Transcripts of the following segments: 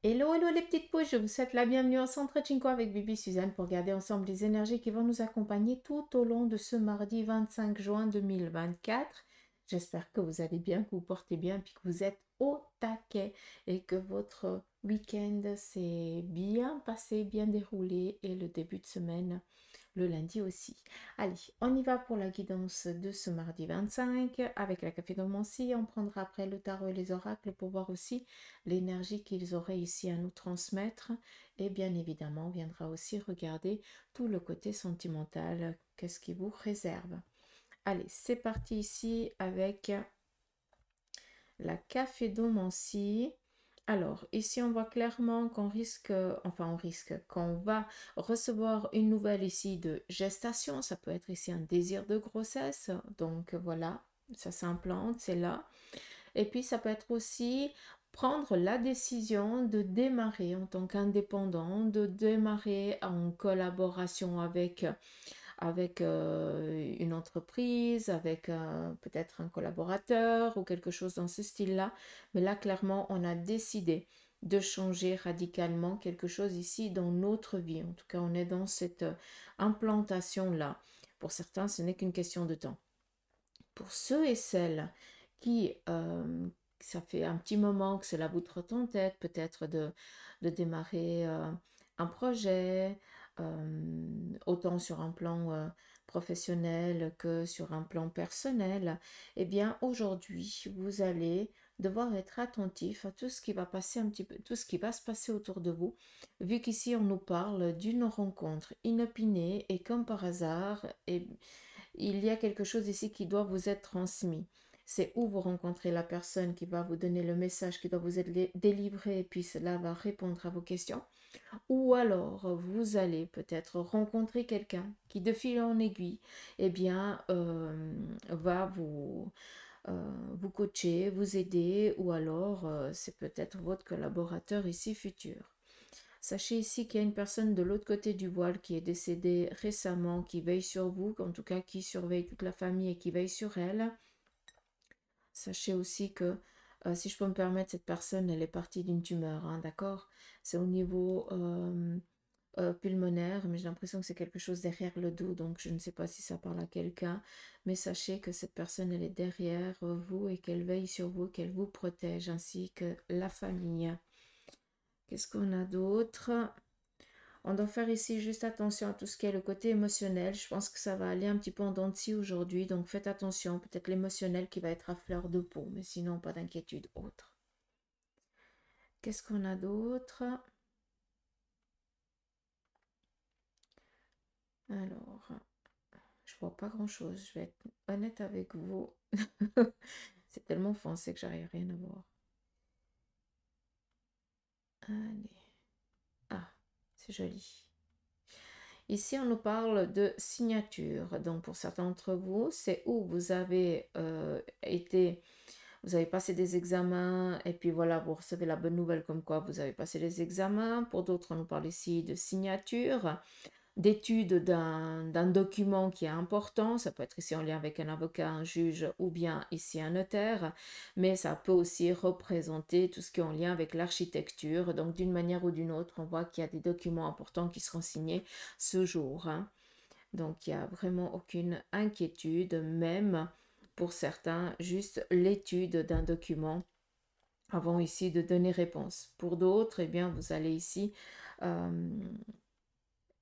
Hello, hello les petites pouces, je vous souhaite la bienvenue au Centre Chinko avec Bibi Suzanne pour garder ensemble les énergies qui vont nous accompagner tout au long de ce mardi 25 juin 2024. J'espère que vous allez bien, que vous portez bien, puis que vous êtes au taquet et que votre week-end s'est bien passé, bien déroulé et le début de semaine le lundi aussi. Allez, on y va pour la guidance de ce mardi 25 avec la café-domancie. On prendra après le tarot et les oracles pour voir aussi l'énergie qu'ils auraient ici à nous transmettre. Et bien évidemment, on viendra aussi regarder tout le côté sentimental, qu'est-ce qui vous réserve. Allez, c'est parti ici avec la café-domancie. Alors, ici, on voit clairement qu'on risque, qu'on va recevoir une nouvelle ici de gestation. Ça peut être ici un désir de grossesse. Donc, voilà, ça s'implante, c'est là. Et puis, ça peut être aussi prendre la décision de démarrer en tant qu'indépendant, de démarrer en collaboration avec une entreprise, avec peut-être un collaborateur ou quelque chose dans ce style-là. Mais là, clairement, on a décidé de changer radicalement quelque chose ici dans notre vie. En tout cas, on est dans cette implantation-là. Pour certains, ce n'est qu'une question de temps. Pour ceux et celles qui, ça fait un petit moment que cela vous trotte en tête, peut-être de démarrer un projet, autant sur un plan professionnel que sur un plan personnel, eh bien aujourd'hui, vous allez devoir être attentif à tout ce qui va passer un petit peu, tout ce qui va se passer autour de vous, vu qu'ici on nous parle d'une rencontre inopinée et comme par hasard, et il y a quelque chose ici qui doit vous être transmis. C'est où vous rencontrez la personne qui va vous donner le message qui doit vous être délivré et puis cela va répondre à vos questions. Ou alors vous allez peut-être rencontrer quelqu'un qui de fil en aiguille eh bien, va vous coacher, vous aider ou alors c'est peut-être votre collaborateur ici futur. Sachez ici qu'il y a une personne de l'autre côté du voile qui est décédée récemment, qui veille sur vous, en tout cas qui surveille toute la famille et qui veille sur elle. Sachez aussi que, si je peux me permettre, cette personne, elle est partie d'une tumeur, hein, d'accord? C'est au niveau pulmonaire, mais j'ai l'impression que c'est quelque chose derrière le dos, donc je ne sais pas si ça parle à quelqu'un, mais sachez que cette personne, elle est derrière vous et qu'elle veille sur vous, qu'elle vous protège, ainsi que la famille. Qu'est-ce qu'on a d'autre? On doit faire ici juste attention à tout ce qui est le côté émotionnel. Je pense que ça va aller un petit peu en dents de scie aujourd'hui, donc faites attention. Peut-être l'émotionnel qui va être à fleur de peau, mais sinon pas d'inquiétude autre. Qu'est-ce qu'on a d'autre? Alors, je vois pas grand-chose. Je vais être honnête avec vous. C'est tellement foncé que j'arrive rien à voir. Allez. Ah, c'est joli. Ici, on nous parle de signature. Donc, pour certains d'entre vous, c'est où vous avez vous avez passé des examens et puis voilà, vous recevez la bonne nouvelle comme quoi vous avez passé les examens. Pour d'autres, on nous parle ici de signature, d'étude d'un document qui est important. Ça peut être ici en lien avec un avocat, un juge ou bien ici un notaire, mais ça peut aussi représenter tout ce qui est en lien avec l'architecture. Donc d'une manière ou d'une autre, on voit qu'il y a des documents importants qui seront signés ce jour, hein. Donc il n'y a vraiment aucune inquiétude, même pour certains, juste l'étude d'un document avant ici de donner réponse. Pour d'autres, eh bien, vous allez ici euh,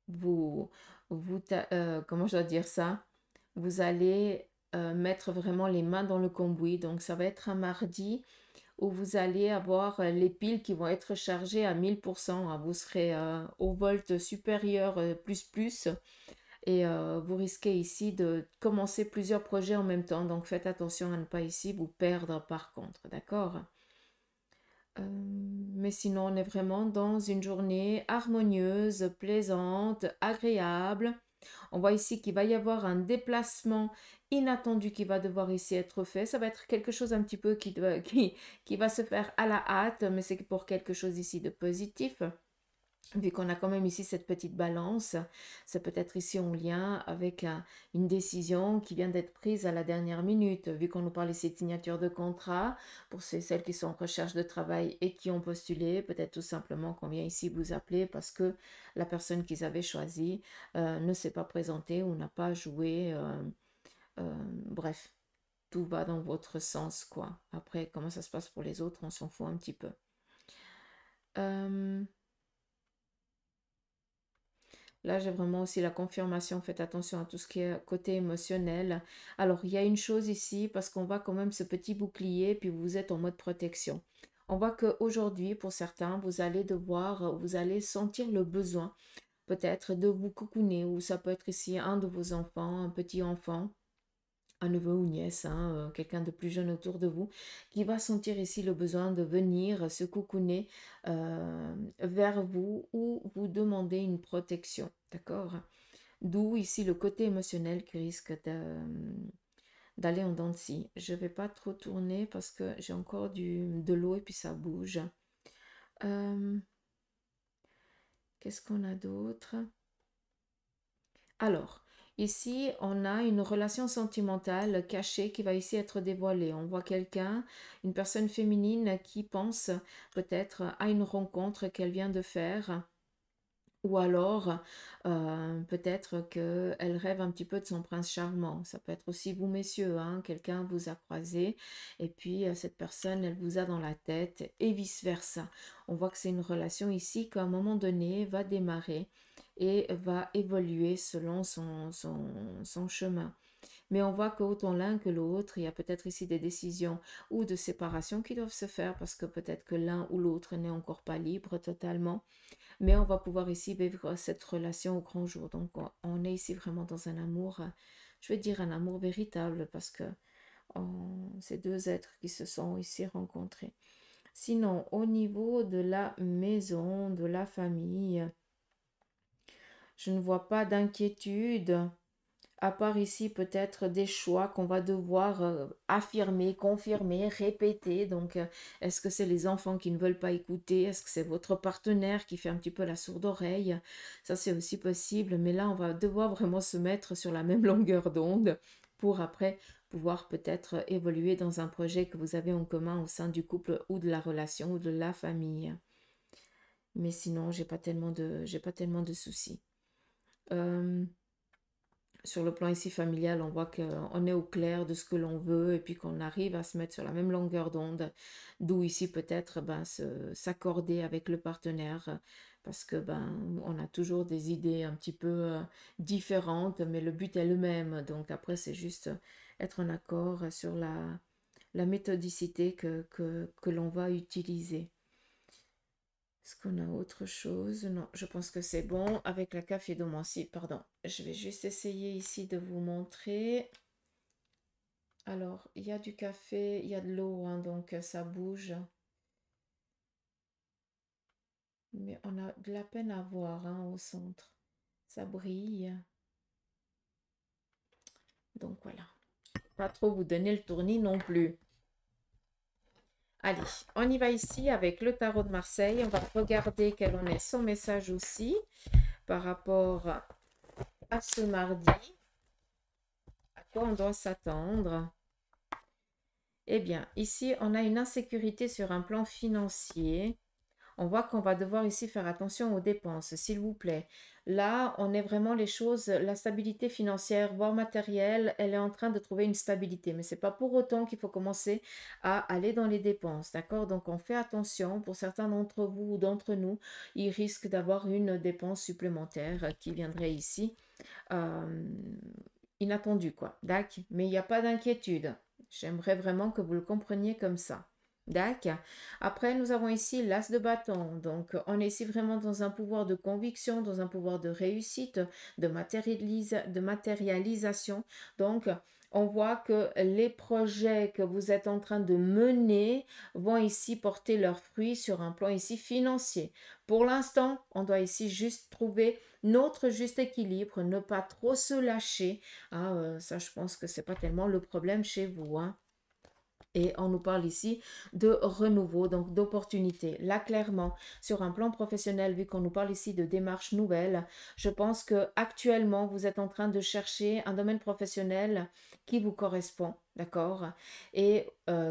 vous, comment je dois dire ça? Vous allez mettre vraiment les mains dans le cambouis. Donc, ça va être un mardi où vous allez avoir les piles qui vont être chargées à 1000%, hein. Vous serez au volt supérieur plus. Et vous risquez ici de commencer plusieurs projets en même temps. Donc, faites attention à ne pas ici vous perdre par contre. D'accord? Mais sinon, on est vraiment dans une journée harmonieuse, plaisante, agréable. On voit ici qu'il va y avoir un déplacement inattendu qui va devoir ici être fait. Ça va être quelque chose un petit peu qui va se faire à la hâte, mais c'est pour quelque chose ici de positif. Vu qu'on a quand même ici cette petite balance, c'est peut-être ici en lien avec une décision qui vient d'être prise à la dernière minute. Vu qu'on nous parle ici de signature de contrat, pour celles qui sont en recherche de travail et qui ont postulé, peut-être tout simplement qu'on vient ici vous appeler parce que la personne qu'ils avaient choisie ne s'est pas présentée ou n'a pas joué. Bref, tout va dans votre sens, quoi. Après, comment ça se passe pour les autres, on s'en fout un petit peu. Là, j'ai vraiment aussi la confirmation. Faites attention à tout ce qui est côté émotionnel. Alors, il y a une chose ici, parce qu'on voit quand même ce petit bouclier, puis vous êtes en mode protection. On voit qu'aujourd'hui, pour certains, vous allez sentir le besoin peut-être de vous cocooner, ou ça peut être ici un de vos enfants, un petit enfant, un neveu ou nièce, hein, quelqu'un de plus jeune autour de vous, qui va sentir ici le besoin de venir se cocooner vers vous ou vous demander une protection, d'accord? D'où ici le côté émotionnel qui risque d'aller en dents de scie. Je ne vais pas trop tourner parce que j'ai encore de l'eau et puis ça bouge. Qu'est-ce qu'on a d'autre? Alors, ici, on a une relation sentimentale cachée qui va ici être dévoilée. On voit quelqu'un, une personne féminine qui pense peut-être à une rencontre qu'elle vient de faire. Ou alors, peut-être qu'elle rêve un petit peu de son prince charmant. Ça peut être aussi vous, messieurs, hein, quelqu'un vous a croisé et puis cette personne, elle vous a dans la tête et vice-versa. On voit que c'est une relation ici qu'à un moment donné va démarrer et va évoluer selon son chemin. Mais on voit qu'autant l'un que l'autre, il y a peut-être ici des décisions ou de séparation qui doivent se faire parce que peut-être que l'un ou l'autre n'est encore pas libre totalement. Mais on va pouvoir ici vivre cette relation au grand jour. Donc on est ici vraiment dans un amour, je vais dire un amour véritable parce que ces deux êtres qui se sont ici rencontrés. Sinon, au niveau de la maison, de la famille, je ne vois pas d'inquiétude à part ici peut-être des choix qu'on va devoir affirmer, confirmer, répéter. Donc, est-ce que c'est les enfants qui ne veulent pas écouter? Est-ce que c'est votre partenaire qui fait un petit peu la sourde oreille? Ça, c'est aussi possible. Mais là, on va devoir vraiment se mettre sur la même longueur d'onde pour après pouvoir peut-être évoluer dans un projet que vous avez en commun au sein du couple ou de la relation ou de la famille. Mais sinon, j'ai pas tellement de soucis. Sur le plan ici familial, on voit qu'on est au clair de ce que l'on veut et puis qu'on arrive à se mettre sur la même longueur d'onde, d'où ici peut-être s'accorder avec le partenaire parce que on a toujours des idées un petit peu différentes, mais le but est le même. Donc après, c'est juste être en accord sur la méthodicité que l'on va utiliser. Est-ce qu'on a autre chose? Non, je pense que c'est bon. Avec la café domancie, pardon. Je vais juste essayer ici de vous montrer. Alors, il y a du café, il y a de l'eau, hein, donc ça bouge. Mais on a de la peine à voir hein, au centre. Ça brille. Donc voilà. Pas trop vous donner le tournis non plus. Allez, on y va ici avec le tarot de Marseille. On va regarder quel en est son message aussi par rapport à ce mardi. À quoi on doit s'attendre? Eh bien, ici, on a une insécurité sur un plan financier. On voit qu'on va devoir ici faire attention aux dépenses, s'il vous plaît. Là, on est vraiment les choses, la stabilité financière, voire matérielle, elle est en train de trouver une stabilité. Mais ce n'est pas pour autant qu'il faut commencer à aller dans les dépenses, d'accord? Donc, on fait attention. Pour certains d'entre vous ou d'entre nous, ils risquent d'avoir une dépense supplémentaire qui viendrait ici. Inattendu, quoi. D'accord? Mais il n'y a pas d'inquiétude. J'aimerais vraiment que vous le compreniez comme ça. D'accord? Après, nous avons ici l'as de bâton. Donc, on est ici vraiment dans un pouvoir de conviction, dans un pouvoir de réussite, de matérialisation. Donc, on voit que les projets que vous êtes en train de mener vont ici porter leurs fruits sur un plan ici financier. Pour l'instant, on doit ici juste trouver notre juste équilibre, ne pas trop se lâcher. Ah, ça, je pense que c'est pas tellement le problème chez vous. Hein. Et on nous parle ici de renouveau, donc d'opportunité. Là, clairement, sur un plan professionnel, vu qu'on nous parle ici de démarches nouvelles, je pense que actuellement vous êtes en train de chercher un domaine professionnel qui vous correspond, d'accord? Et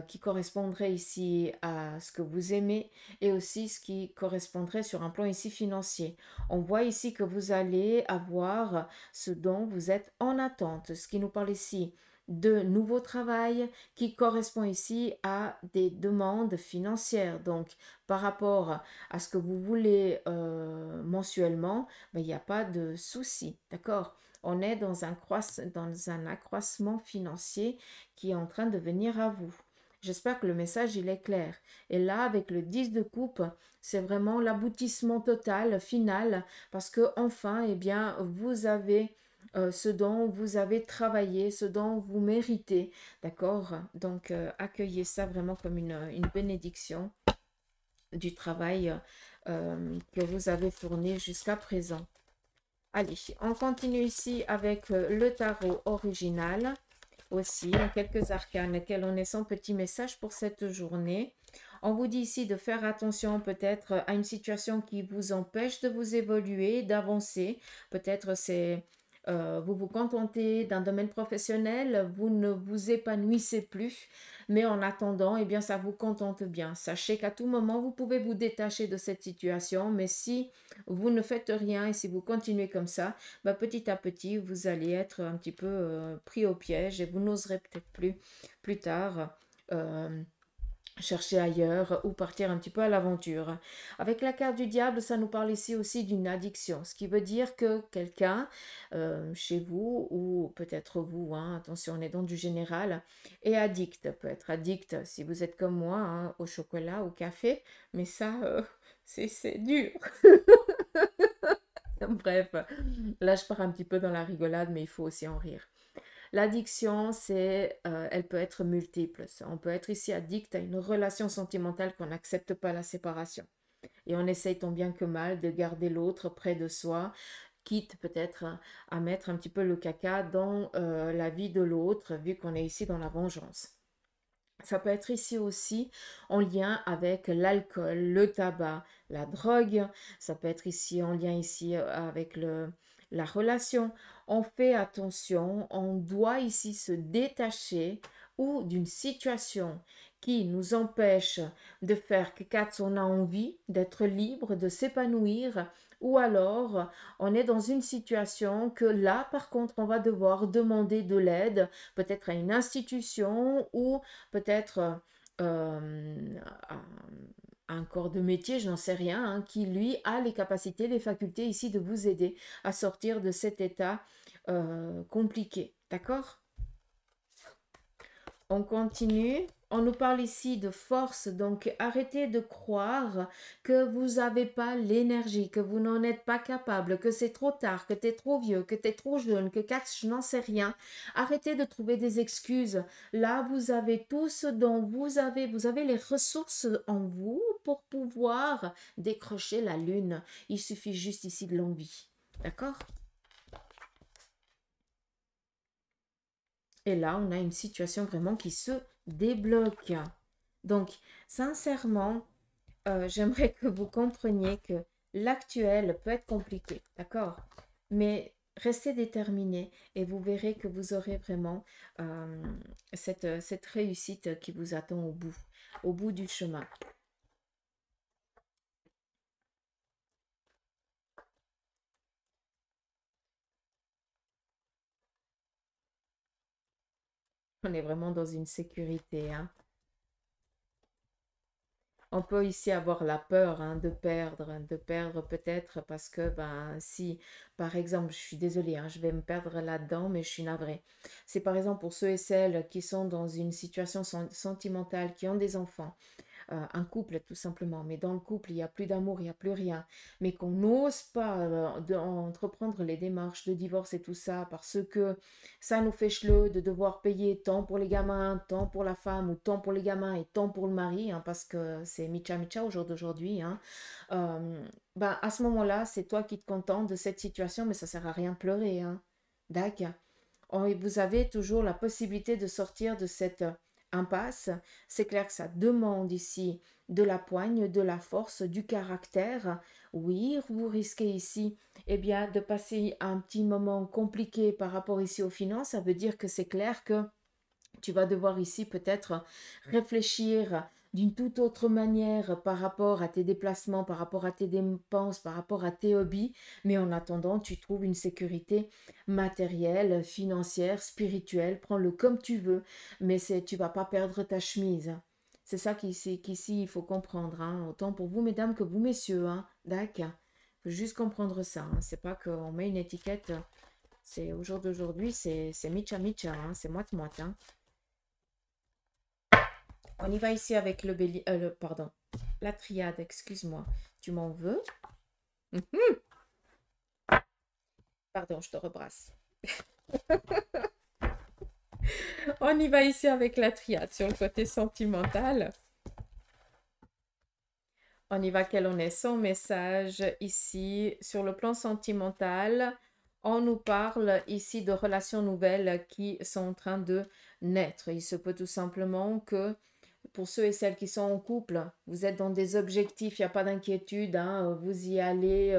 qui correspondrait ici à ce que vous aimez et aussi ce qui correspondrait sur un plan ici financier. On voit ici que vous allez avoir ce dont vous êtes en attente, ce qui nous parle ici de nouveau travail qui correspond ici à des demandes financières. Donc, par rapport à ce que vous voulez mensuellement, ben, il n'y a pas de souci, d'accord? On est dans un accroissement financier qui est en train de venir à vous. J'espère que le message, il est clair. Et là, avec le 10 de coupe, c'est vraiment l'aboutissement total, final, parce que enfin, eh bien, vous avez ce dont vous avez travaillé, ce dont vous méritez, d'accord? Donc, accueillez ça vraiment comme une bénédiction du travail que vous avez fourni jusqu'à présent. Allez, on continue ici avec le tarot original, aussi, quelques arcanes, quel en est son petit message pour cette journée. On vous dit ici de faire attention peut-être à une situation qui vous empêche de vous évoluer, d'avancer. Peut-être c'est vous vous contentez d'un domaine professionnel, vous ne vous épanouissez plus, mais en attendant, eh bien, ça vous contente bien. Sachez qu'à tout moment, vous pouvez vous détacher de cette situation, mais si vous ne faites rien et si vous continuez comme ça, bah, petit à petit, vous allez être un petit peu pris au piège et vous n'oserez peut-être plus tard chercher ailleurs ou partir un petit peu à l'aventure. Avec la carte du diable, ça nous parle ici aussi d'une addiction, ce qui veut dire que quelqu'un chez vous ou peut-être vous, hein, attention, on est dans du général, est addict, peut être addict si vous êtes comme moi hein, au chocolat, au café, mais ça, c'est dur. Bref, là je pars un petit peu dans la rigolade, mais il faut aussi en rire. L'addiction, elle peut être multiple. On peut être ici addict à une relation sentimentale qu'on n'accepte pas la séparation. Et on essaye tant bien que mal de garder l'autre près de soi, quitte peut-être à mettre un petit peu le caca dans la vie de l'autre, vu qu'on est ici dans la vengeance. Ça peut être ici aussi en lien avec l'alcool, le tabac, la drogue. Ça peut être ici en lien ici avec la relation. On fait attention, on doit ici se détacher ou d'une situation qui nous empêche de faire que quand on a envie d'être libre, de s'épanouir, ou alors on est dans une situation que là, par contre, on va devoir demander de l'aide, peut-être à une institution ou peut-être un, un corps de métier, je n'en sais rien, hein, qui lui a les capacités, les facultés ici de vous aider à sortir de cet état compliqué. D'accord? On continue. On nous parle ici de force, donc arrêtez de croire que vous n'avez pas l'énergie, que vous n'en êtes pas capable, que c'est trop tard, que tu es trop vieux, que tu es trop jeune, que je n'en sais rien. Arrêtez de trouver des excuses. Là, vous avez tout ce dont vous avez les ressources en vous pour pouvoir décrocher la lune. Il suffit juste ici de l'envie. D'accord? Et là, on a une situation vraiment qui se débloque. Donc, sincèrement, j'aimerais que vous compreniez que l'actuel peut être compliqué, d'accord? Mais restez déterminés et vous verrez que vous aurez vraiment cette réussite qui vous attend au bout du chemin. On est vraiment dans une sécurité, hein. On peut ici avoir la peur hein, de perdre peut-être parce que ben si par exemple, je suis désolée, hein, je vais me perdre là-dedans, mais je suis navrée. C'est par exemple pour ceux et celles qui sont dans une situation sentimentale, qui ont des enfants, un couple tout simplement, mais dans le couple, il n'y a plus d'amour, il n'y a plus rien, mais qu'on n'ose pas entreprendre les démarches de divorce et tout ça, parce que ça nous fait cheleux de devoir payer tant pour les gamins, tant pour la femme, ou tant pour les gamins et tant pour le mari, hein, parce que c'est micha micha au jour d'aujourd'hui, hein. Ben, à ce moment-là, c'est toi qui te contentes de cette situation, mais ça sert à rien de pleurer, hein. D'accord. Vous avez toujours la possibilité de sortir de cette impasse, c'est clair que ça demande ici de la poigne, de la force, du caractère. Oui, vous risquez ici eh bien, de passer un petit moment compliqué par rapport ici aux finances. Ça veut dire que c'est clair que tu vas devoir ici peut-être réfléchir d'une toute autre manière par rapport à tes déplacements, par rapport à tes dépenses, par rapport à tes hobbies. Mais en attendant, tu trouves une sécurité matérielle, financière, spirituelle. Prends-le comme tu veux, mais tu vas pas perdre ta chemise. C'est ça qu'ici il faut comprendre, hein. Autant pour vous, mesdames, que vous, messieurs, hein. D'accord. Il faut juste comprendre ça, hein. C'est pas qu'on met une étiquette. C'est au jour d'aujourd'hui, c'est micha micha, hein. C'est moite-moite, hein. On y va ici avec pardon, la triade, excuse-moi. Tu m'en veux? Pardon, je te rebrasse. On y va ici avec la triade sur le côté sentimental. On y va, quel en est son message ici sur le plan sentimental. On nous parle ici de relations nouvelles qui sont en train de naître. Il se peut tout simplement que pour ceux et celles qui sont en couple, vous êtes dans des objectifs, il n'y a pas d'inquiétude, hein, vous y allez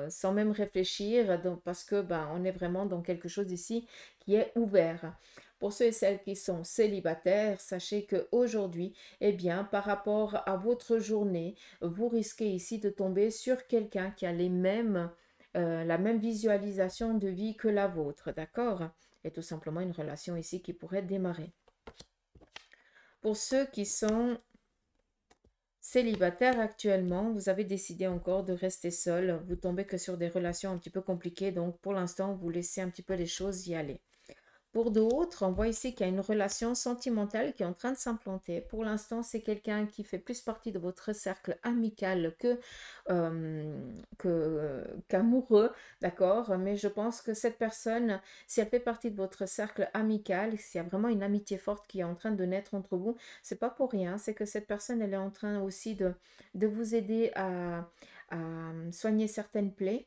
sans même réfléchir, donc, parce que on est vraiment dans quelque chose ici qui est ouvert. Pour ceux et celles qui sont célibataires, sachez qu'aujourd'hui, eh bien, par rapport à votre journée, vous risquez ici de tomber sur quelqu'un qui a la même visualisation de vie que la vôtre, d'accord? Et tout simplement une relation ici qui pourrait démarrer. Pour ceux qui sont célibataire actuellement, vous avez décidé encore de rester seul, vous tombez que sur des relations un petit peu compliquées, donc pour l'instant, vous laissez un petit peu les choses y aller. Pour d'autres, on voit ici qu'il y a une relation sentimentale qui est en train de s'implanter. Pour l'instant, c'est quelqu'un qui fait plus partie de votre cercle amical qu'amoureux, d'accord? Mais je pense que cette personne, si elle fait partie de votre cercle amical, s'il y a vraiment une amitié forte qui est en train de naître entre vous, c'est pas pour rien, c'est que cette personne, elle est en train aussi de vous aider à soigner certaines plaies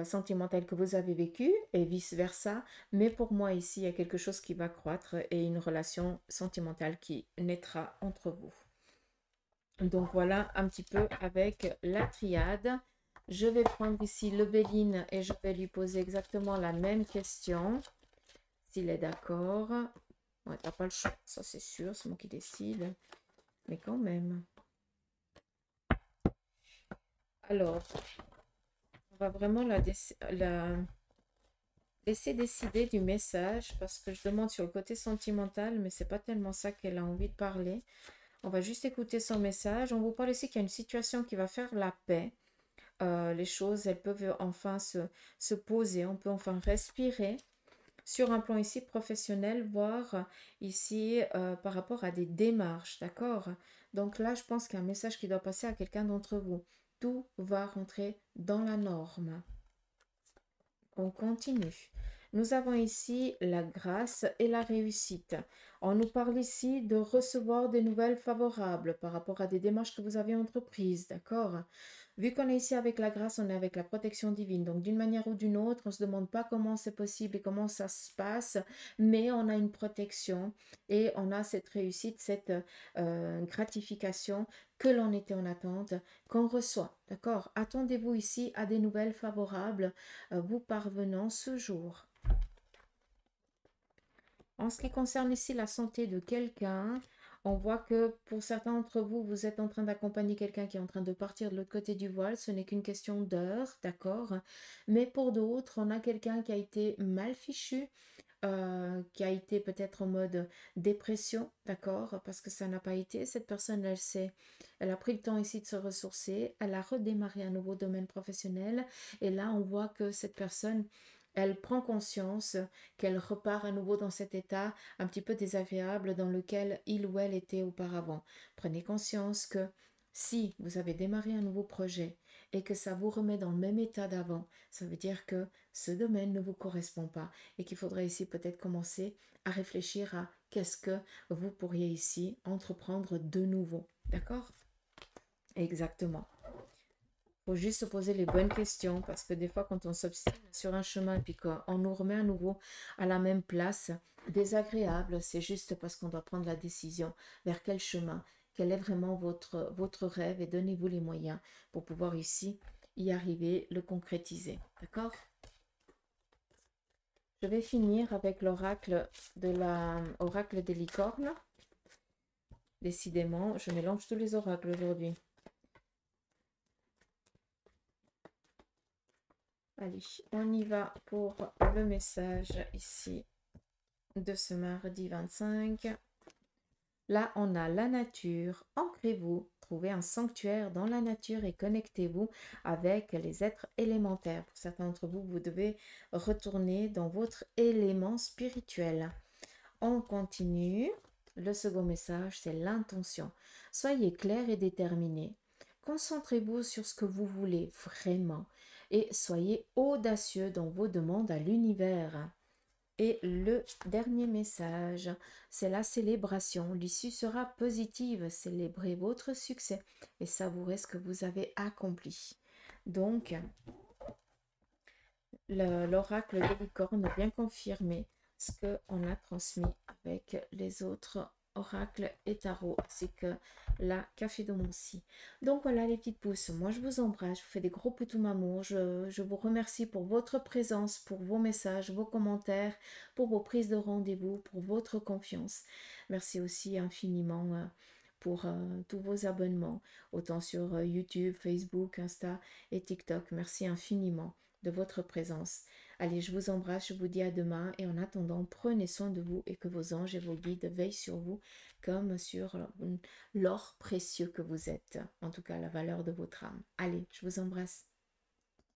sentimentales que vous avez vécues et vice-versa. Mais pour moi, ici, il y a quelque chose qui va croître et une relation sentimentale qui naîtra entre vous. Donc voilà un petit peu avec la triade. Je vais prendre ici le Béline et je vais lui poser exactement la même question. S'il est d'accord. Ouais, t'as pas le choix, ça c'est sûr, c'est moi qui décide. Mais quand même. Alors, on va vraiment laisser décider du message parce que je demande sur le côté sentimental, mais c'est pas tellement ça qu'elle a envie de parler. On va juste écouter son message. On vous parle ici qu'il y a une situation qui va faire la paix. Les choses, elles peuvent enfin se poser. On peut enfin respirer sur un plan ici professionnel, voire ici par rapport à des démarches, d'accord? Donc là, je pense qu'il y a un message qui doit passer à quelqu'un d'entre vous. Tout va rentrer dans la norme. On continue. Nous avons ici la grâce et la réussite. On nous parle ici de recevoir des nouvelles favorables par rapport à des démarches que vous avez entreprises, d'accord? Vu qu'on est ici avec la grâce, on est avec la protection divine. Donc, d'une manière ou d'une autre, on ne se demande pas comment c'est possible et comment ça se passe, mais on a une protection et on a cette réussite, cette gratification que l'on était en attente, qu'on reçoit. D'accord? Attendez-vous ici à des nouvelles favorables vous parvenant ce jour. En ce qui concerne ici la santé de quelqu'un, on voit que pour certains d'entre vous, vous êtes en train d'accompagner quelqu'un qui est en train de partir de l'autre côté du voile. Ce n'est qu'une question d'heure, d'accord? Mais pour d'autres, on a quelqu'un qui a été mal fichu, qui a été peut-être en mode dépression, d'accord? Parce que ça n'a pas été. Cette personne, elle a pris le temps ici de se ressourcer. Elle a redémarré un nouveau domaine professionnel. Et là, on voit que cette personne, elle prend conscience qu'elle repart à nouveau dans cet état un petit peu désagréable dans lequel il ou elle était auparavant. Prenez conscience que si vous avez démarré un nouveau projet et que ça vous remet dans le même état d'avant, ça veut dire que ce domaine ne vous correspond pas et qu'il faudrait ici peut-être commencer à réfléchir à qu'est-ce que vous pourriez ici entreprendre de nouveau. D'accord? Exactement. faut juste se poser les bonnes questions parce que des fois, quand on s'obstine sur un chemin et puis qu'on nous remet à nouveau à la même place, désagréable, c'est juste parce qu'on doit prendre la décision vers quel chemin, quel est vraiment votre rêve et donnez-vous les moyens pour pouvoir ici y arriver, le concrétiser. D'accord? Je vais finir avec l'oracle oracle des licornes. Décidément, je mélange tous les oracles aujourd'hui. Allez, on y va pour le message ici de ce mardi 25. Là, on a la nature. Ancrez-vous, trouvez un sanctuaire dans la nature et connectez-vous avec les êtres élémentaires. Pour certains d'entre vous, vous devez retourner dans votre élément spirituel. On continue. Le second message, c'est l'intention. Soyez clair et déterminé. Concentrez-vous sur ce que vous voulez vraiment et soyez audacieux dans vos demandes à l'univers. Et le dernier message, c'est la célébration. L'issue sera positive. Célébrez votre succès et savourez ce que vous avez accompli. Donc, l'oracle des licornes a bien confirmé ce qu'on a transmis avec les autres oracles et tarots, ainsi que la caphédomancie. Donc voilà les petites pousses, moi je vous embrasse, je vous fais des gros poutous mamours, je vous remercie pour votre présence, pour vos messages, vos commentaires, pour vos prises de rendez-vous, pour votre confiance. Merci aussi infiniment pour tous vos abonnements, autant sur YouTube, Facebook, Insta et TikTok. Merci infiniment de votre présence. Allez, je vous embrasse, je vous dis à demain et en attendant, prenez soin de vous et que vos anges et vos guides veillent sur vous comme sur l'or précieux que vous êtes, en tout cas la valeur de votre âme. Allez, je vous embrasse.